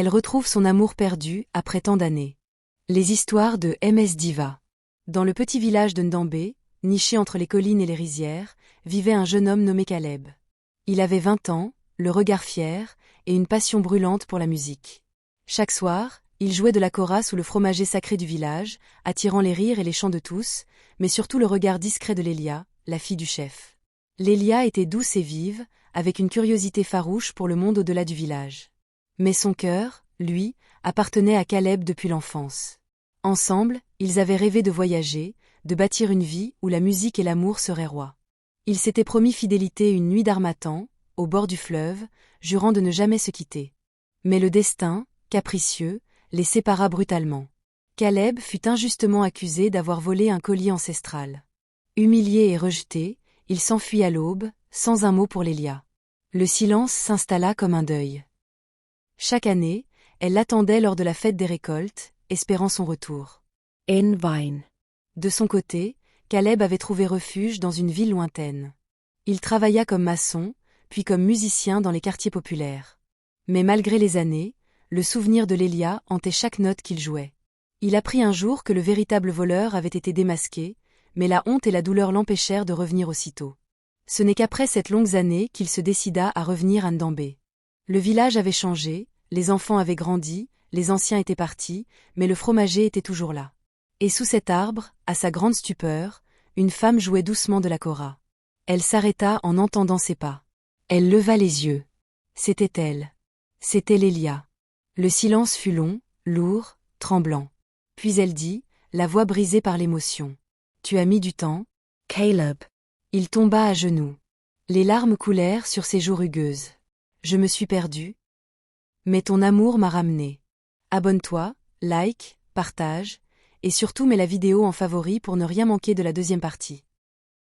Elle retrouve son amour perdu après tant d'années. Les histoires de MS Diva. Dans le petit village de Ndambé, niché entre les collines et les rizières, vivait un jeune homme nommé Caleb. Il avait 20 ans, le regard fier, et une passion brûlante pour la musique. Chaque soir, il jouait de la kora sous le fromager sacré du village, attirant les rires et les chants de tous, mais surtout le regard discret de Lélia, la fille du chef. Lélia était douce et vive, avec une curiosité farouche pour le monde au-delà du village. Mais son cœur, lui, appartenait à Caleb depuis l'enfance. Ensemble, ils avaient rêvé de voyager, de bâtir une vie où la musique et l'amour seraient rois. Ils s'étaient promis fidélité une nuit d'harmattan, au bord du fleuve, jurant de ne jamais se quitter. Mais le destin, capricieux, les sépara brutalement. Caleb fut injustement accusé d'avoir volé un collier ancestral. Humilié et rejeté, il s'enfuit à l'aube, sans un mot pour Lélia. Le silence s'installa comme un deuil. Chaque année, elle l'attendait lors de la fête des récoltes, espérant son retour. Vine. De son côté, Caleb avait trouvé refuge dans une ville lointaine. Il travailla comme maçon, puis comme musicien dans les quartiers populaires. Mais malgré les années, le souvenir de Lélia hantait chaque note qu'il jouait. Il apprit un jour que le véritable voleur avait été démasqué, mais la honte et la douleur l'empêchèrent de revenir aussitôt. Ce n'est qu'après cette longue année qu'il se décida à revenir à Ndambé. Le village avait changé, les enfants avaient grandi, les anciens étaient partis, mais le fromager était toujours là. Et sous cet arbre, à sa grande stupeur, une femme jouait doucement de la kora. Elle s'arrêta en entendant ses pas. Elle leva les yeux. C'était elle. C'était Lélia. Le silence fut long, lourd, tremblant. Puis elle dit, la voix brisée par l'émotion. « Tu as mis du temps, Caleb. » Il tomba à genoux. Les larmes coulèrent sur ses joues rugueuses. « Je me suis perdue. Mais ton amour m'a ramené. Abonne-toi, like, partage, et surtout mets la vidéo en favori pour ne rien manquer de la deuxième partie.